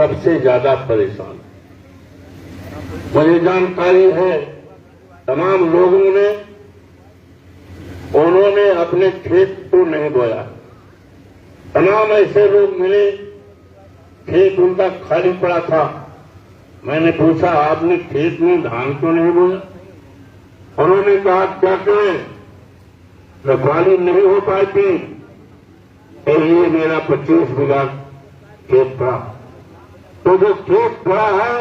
सबसे ज्यादा परेशान। मुझे जानकारी है तमाम लोगों ने, उन्होंने अपने खेत को नहीं बोया। तमाम ऐसे लोग मिले, खेत उनका खाली पड़ा था। मैंने पूछा, आपने खेत में धान क्यों नहीं बोया? उन्होंने कहा, क्या करें, रखवाली नहीं हो पाती। और ये मेरा 25 बीघा खेत था। तो जो खेत पड़ा है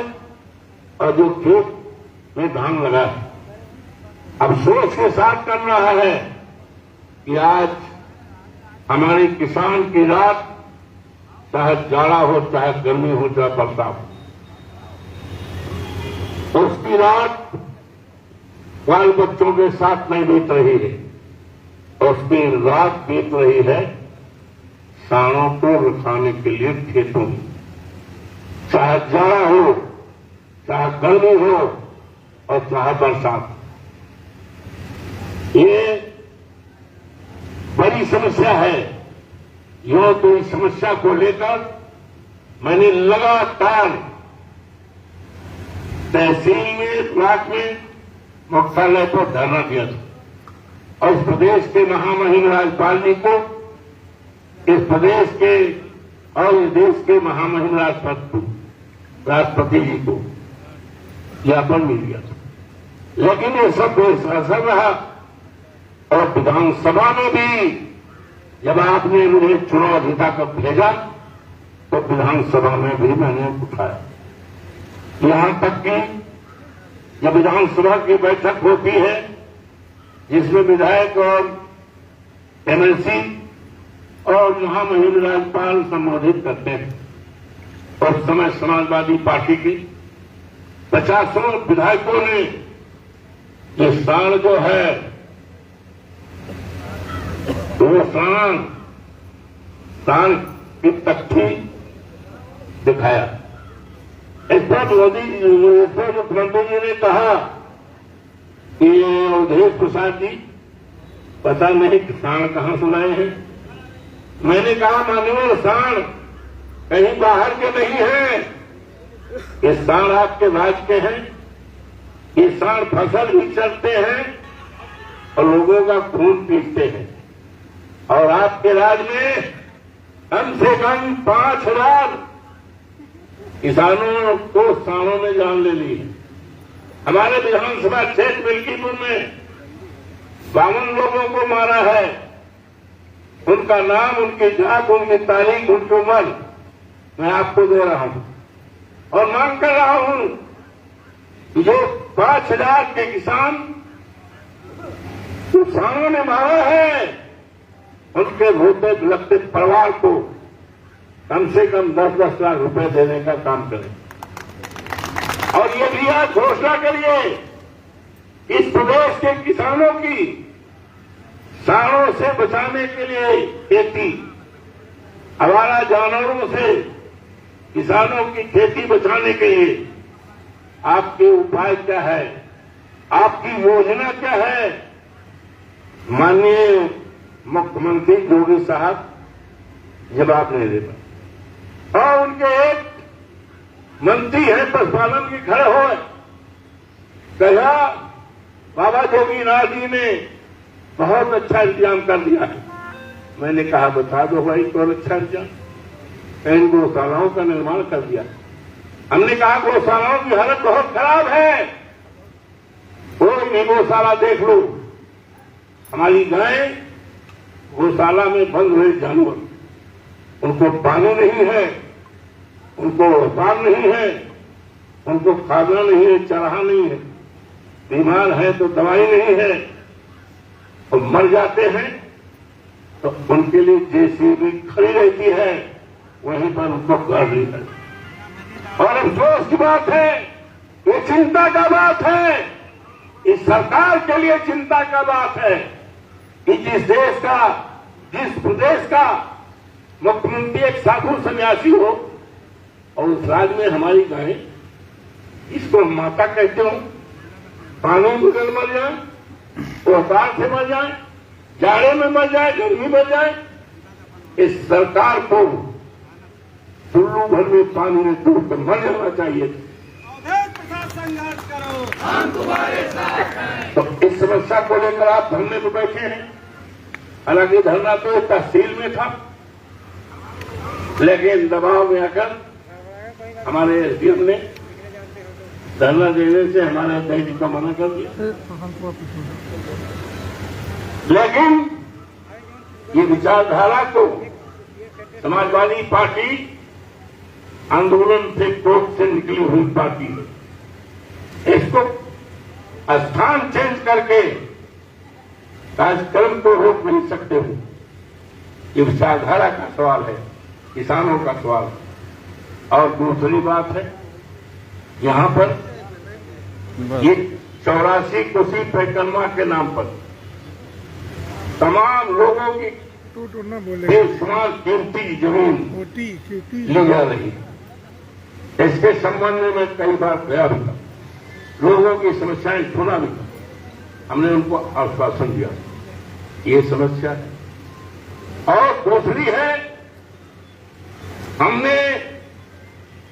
और जो खेत में धान लगा है, अब सोच के साथ कर रहा है कि आज हमारे किसान की रात, चाहे जाड़ा हो, चाहे गर्मी हो, चाहे बरसात हो, उसकी रात बाल बच्चों के साथ नहीं बीत रही है, उसकी रात बीत रही है सांडों को रुकाने के लिए खेतों में। चाहे जाड़ा हो, चाहे गर्मी हो और चाहे बरसात। ये बड़ी समस्या है। यो तो इस समस्या को लेकर मैंने लगातार तहसील में, ब्लॉक में, मुख्यालय पर धरना दिया था। और इस प्रदेश के महामहिम राज्यपाल जी को, इस प्रदेश के और इस देश के महामहिम राष्ट्रपति जी को ज्ञापन भी दिया था, लेकिन ये सब बेअसर रहा। और विधानसभा में भी जब आपने मुझे चुनाव जिताकर भेजा तो विधानसभा में भी मैंने उठाया। यहां तक कि जब विधानसभा की बैठक होती है जिसमें विधायक और एमएलसी और महामहिम राज्यपाल संबोधित करते हैं, उस समय समाजवादी पार्टी की 50 विधायकों ने ये साण जो है वो साण की तख्ती दिखाया। इस पर मोदी मुख्यमंत्री जी ने कहा कि अवधेश प्रसाद जी पता नहीं साण कहां सुनाए हैं। मैंने कहा, माननीय साण कहीं बाहर के नहीं हैं, ये साण आपके राज्य के हैं। ये साण फसल भी चलते हैं और लोगों का खून पीते हैं। और आपके राज्य में कम से कम 5,000 किसानों को साणों ने जान ले ली है। हमारे विधानसभा क्षेत्र मिल्कीपुर में 52 लोगों को मारा है। उनका नाम, उनकी जात, उनकी तारीख, उनकी उम्र मैं आपको दे रहा हूं और मांग कर रहा हूं कि जो 5,000 के किसान साणों ने मारा है, उनके रोते बिलखते परिवार को कम से कम 10-10 लाख रुपए देने का काम करें। और ये भी आज घोषणा करिए, इस प्रदेश के किसानों की साणों से बचाने के लिए खेती, आवारा जानवरों से किसानों की खेती बचाने के लिए आपके उपाय क्या है, आपकी योजना क्या है? माननीय मुख्यमंत्री योगी साहब जवाब नहीं दे पाए। और उनके एक मंत्री हैं पशुपालन की, खड़े हो कहा, बाबा जोगीनाथ जी ने बहुत अच्छा इंतजाम कर दिया है। मैंने कहा, बता दो भाई कौन अच्छा इंतजाम? कई गौशालाओं का निर्माण कर दिया। हमने कहा, गौशालाओं की हालत बहुत खराब है, कोई भी गौशाला देख लो। हमारी गाय गौशाला में बंद हुए जानवर, उनको पानी नहीं है, उनको व्यापार नहीं है, उनको खाना नहीं है, चराहा नहीं है, बीमार है तो दवाई नहीं है और मर जाते हैं तो उनके लिए जेसीबी खड़ी रहती है, वहीं पर उनको कर ली है। और अफसोस की बात है, ये चिंता का बात है, इस सरकार के लिए चिंता का बात है कि जिस देश का, जिस प्रदेश का मुख्यमंत्री एक साधु सन्यासी हो और उस राज्य में हमारी गाय, इसको माता कहते हो, पानी बगल मर जाए, व्यापार से मर जाए, जाड़े में मर जाए, गर्मी मर जाए, इस सरकार को चुल्लू भर में पानी में डूब कर मर जाना चाहिए। संघर्ष करो, हम तुम्हारे साथ हैं। तो इस समस्या को लेकर आप धरने पर बैठे हैं। हालांकि धरना तो तहसील में था, लेकिन दबाव में आकर हमारे एसडीएम ने धरना देने से हमारे अध्यक्ष को मना कर दिया। लेकिन ये विचारधारा को समाजवादी पार्टी आंदोलन से कोर्ट से निकली हुई पार्टी है। इसको स्थान चेंज करके कार्यक्रम को रोक नहीं सकते हो। ये विचारधारा का सवाल है, किसानों का सवाल है। और दूसरी बात है, यहां पर ये 84 कोसी परिक्रमा के नाम पर तमाम लोगों की बेशुमार कीमती जमीन ली जा रही है। इसके संबंध में मैं कई बार गया भी था, लोगों की समस्याएं सुना भी था। हमने उनको आश्वासन दिया ये समस्या है। और दूसरी है, हमने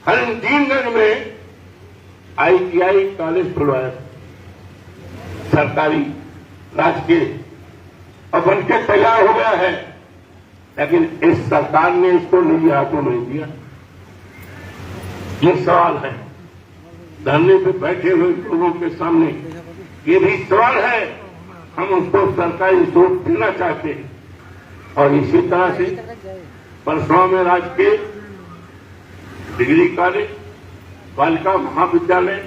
हरदीनगंज में ITI कॉलेज खुलवाया, सरकारी राजकीय, अब बनके तैयार हो गया है, लेकिन इस सरकार ने इसको निजी हाथों में दिया। ये सवाल है धरने पे बैठे हुए लोगों के सामने, ये भी सवाल है। हम उसको सरकारी सूट देना चाहते हैं। और इसी तरह से परसों में राजकीय डिग्री कॉलेज, बालिका महाविद्यालय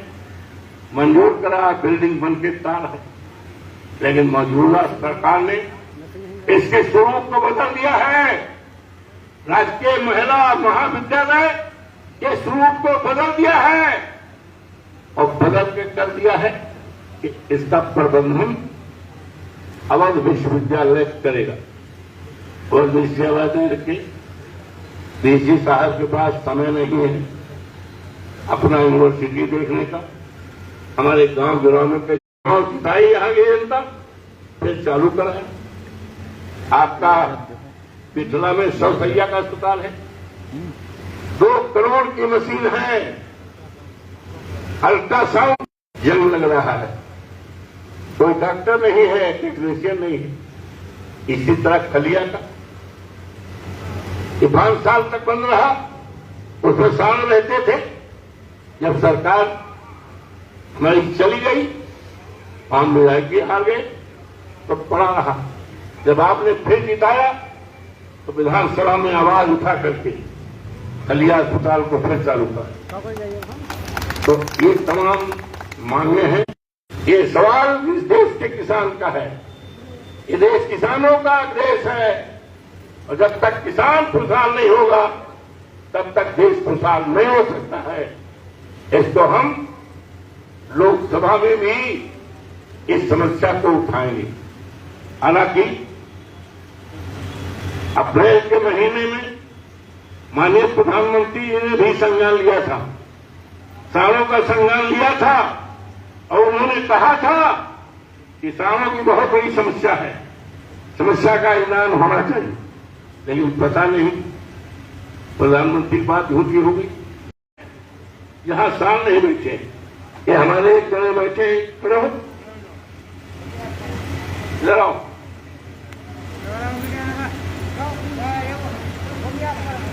मंजूर करा, बिल्डिंग बन के तैयार है, लेकिन मौजूदा सरकार ने इसके स्वरूप को बदल दिया है। राजकीय महिला महाविद्यालय के स्वरूप को बदल दिया है और बदल के कर दिया है कि इसका प्रबंधन अवध विश्वविद्यालय करेगा। और विश्वविद्यालय के डीसी साहब के पास समय नहीं है अपना यूनिवर्सिटी देखने का। हमारे गांव गिराव में किताई आ गई जनता, फिर चालू कराए। आपका पिछला में 100 सैया का अस्पताल है, 2 करोड़ की मशीन है, अल्ट्रासाउंड जंग लग रहा है, कोई डॉक्टर नहीं है, टेक्नीशियन नहीं है। इसी तरह खलिया का ये 5 साल तक बंद रहा, उसमें साल रहते थे। जब सरकार हमारी चली गई, हम विधायक हार गए तो पड़ा रहा। जब आपने फिर जिताया तो विधानसभा में आवाज उठा करके खलिया अस्पताल को फिर चालू करा। तो ये तमाम मांगे हैं। ये सवाल इस देश के किसान का है, ये देश किसानों का देश है। और जब तक किसान खुशहाल नहीं होगा तब तक देश खुशहाल नहीं हो सकता है। इसको हम लोकसभा में भी इस समस्या को उठाएंगे। हालांकि अप्रैल के महीने में माननीय प्रधानमंत्री जी ने भी संज्ञान लिया था, किसानों का संज्ञान लिया था और उन्होंने कहा था किसानों की बहुत बड़ी समस्या है, समस्या का इलाज होना चाहिए। लेकिन पता नहीं प्रधानमंत्री की बात झूठी हो गई। यहां साल नहीं बैठे, ये हमारे एक जने बैठे, खड़े हो जरा।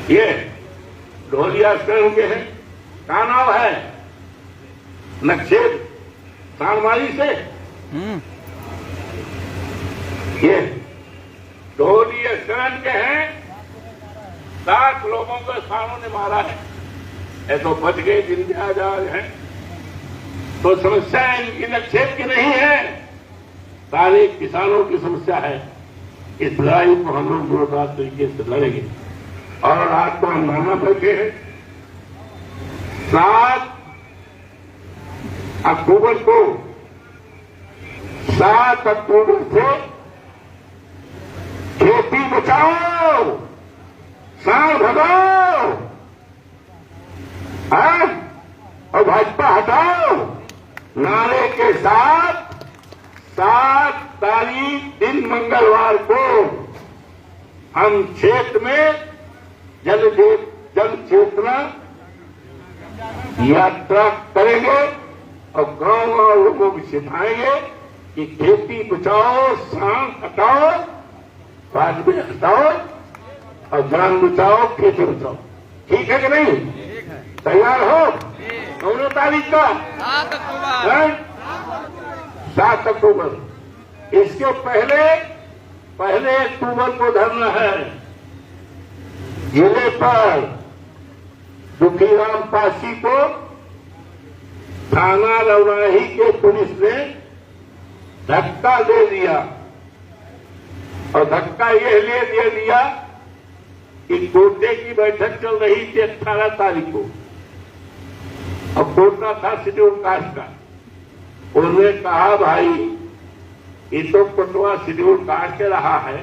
ये ढोलिया शरण के हैं, क्या नाम है, नक्शेद सानमारी से। ये ढोलिया शरण के हैं, 60 लोगों को सानों ने मारा है। ये तो बच गए, जिंदगी आजाद है। तो समस्या इनकी नक्शेद की नहीं है, सारे किसानों की समस्या है। इस लड़ाई को हम लोग जोरदार तरीके से लड़ेंगे। और आज तो हम धरना बैठे हैं। 7 अक्टूबर को 7 अक्टूबर से खेती बचाओ, साल भगाओ और भाजपा हटाओ नारे के साथ 7 तारीख दिन मंगलवार को हम क्षेत्र में जल जन चेतना यात्रा करेंगे और गांव लोगों को सिखाएंगे कि खेती बचाओ, सांस हटाओ, बाद में हटाओ और जान बचाओ, खेती बचाओ। ठीक है कि नहीं? तैयार हो? 9 तारीख का 7 अक्टूबर। इसके पहले अक्टूबर को धरना है जिले पर दुखीराम पासी को थाना रौराही के पुलिस ने धक्का दे दिया और धक्का ये दे दिया कि कोटे की बैठक चल रही थी 18 तारीख को और कोटा था शेड्यूल कास्ट का। उन्होंने कहा भाई ये तो कोटवा शेड्यूल कास्ट के रहा है,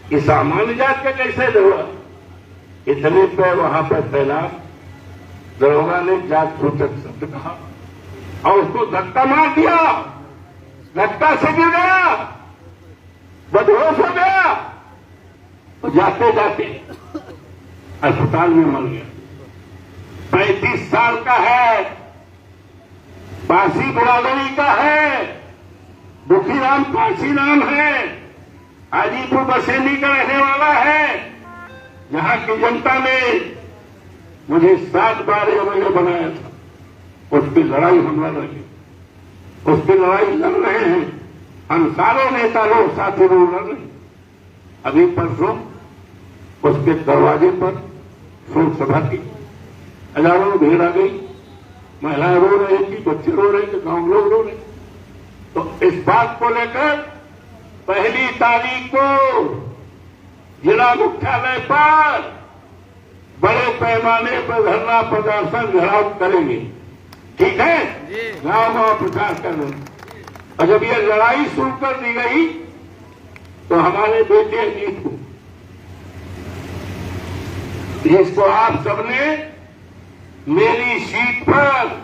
कि सामान्य जात के कैसे देगा? इतने पे वहां पर तैनात दरोगा ने जात सूचक शब्द कहा और उसको धक्का मार दिया। धक्का से गिर गया, बदहोश हो गया और जाते जाते अस्पताल में मर गया। 35 साल का है, पासी बिरादरी का है, दुखीराम पासी नाम है, हाजीपुर बसेनी का रहने वाला है। यहां की जनता ने मुझे 7 बार एमएलए बनाया था। उसकी लड़ाई हम लड़ रहे हैं, उसकी लड़ाई लड़ रहे हैं। हम सारे नेता लोग साथी लोग लड़ रहे हैं। अभी परसों उसके दरवाजे पर शोक सभा की, हजारों भीड़ आ गई। महिलाएं रो रही थी, बच्चे रो रहे थे, गांव लोग रो रहे। तो इस बात को लेकर 1 तारीख को जिला मुख्यालय पर बड़े पैमाने पर धरना प्रदर्शन घेराव करेंगे। ठीक है? गांव प्रचार करेंगे। और जब ये लड़ाई शुरू कर दी गई तो हमारे बेटे अजीत को, जिसको आप सबने मेरी सीट पर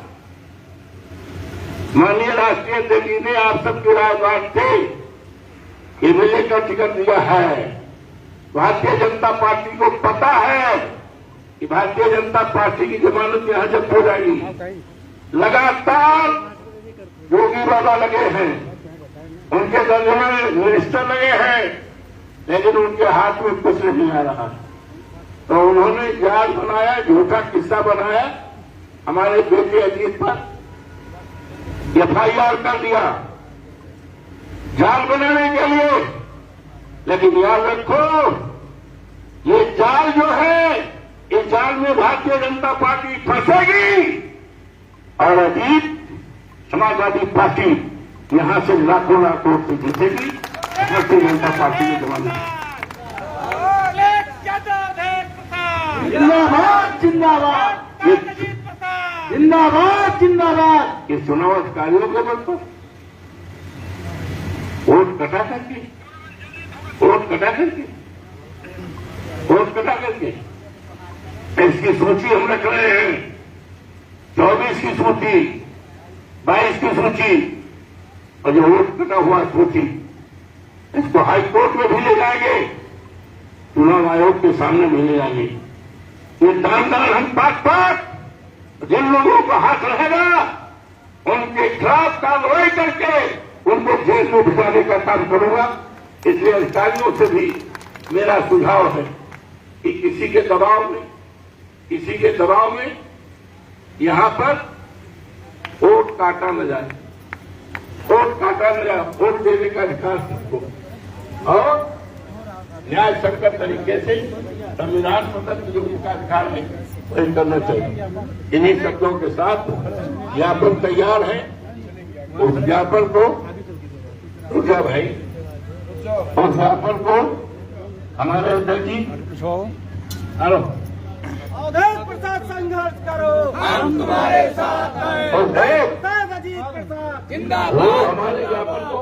माननीय राष्ट्रीय अध्यक्ष ने आप सबकी राय बांटते एमएलए का टिकट दिया है। भारतीय जनता पार्टी को पता है कि भारतीय जनता पार्टी की जमानत यहां जब्त हो जाएगी। लगातार योगी बाबा लगे हैं, उनके दर्जनों में मिनिस्टर लगे हैं, लेकिन उनके हाथ में कुछ नहीं आ रहा। तो उन्होंने जाल बनाया, झूठा किस्सा बनाया, हमारे बेटे अजीत पर एफआईआर कर दिया जाल बनाने के लिए। लेकिन याद रखो, ये जाल जो है, इस जाल में भारतीय जनता पार्टी फंसेगी और अजीत समाजवादी पार्टी यहां से लाखों वोट से जीतेगी। भारतीय जनता पार्टी के जमाने जिंदाबाद जिंदाबाद जिंदाबाद जिंदाबाद। ये चुनाव अधिकारियों के बल पर वोट कटा करके इसकी सूची हम रख रहे हैं। 24 की सूची, 22 की सूची और जो वोट कटा हुआ सूची, इसको हाईकोर्ट में भी ले जाएंगे, चुनाव आयोग के सामने भी ले जाएंगे। ये दान हम पाक जिन लोगों को हाथ रहेगा उनके खिलाफ कार्रवाई करके उनको जेल में भिजाने का काम करूंगा। इसलिए अधिकारियों से भी मेरा सुझाव है कि किसी के दबाव में यहां पर वोट काटा न जाए, वोट देने का अधिकार सबको और न्याय संगत तरीके से संविधान स्वतंत्र जो उनका अधिकार है वही करना चाहिए। इन्हीं शब्दों के साथ ज्ञापन तैयार है। उस ज्ञापन को रुजा भाई, उस ज्ञापन को हमारे अध्यक्ष जी अवधेश प्रसाद संघर्ष करो, हम तुम्हारे साथ हैं। और अजीत प्रसाद जिंदाबाद। हमारे ज्ञापन को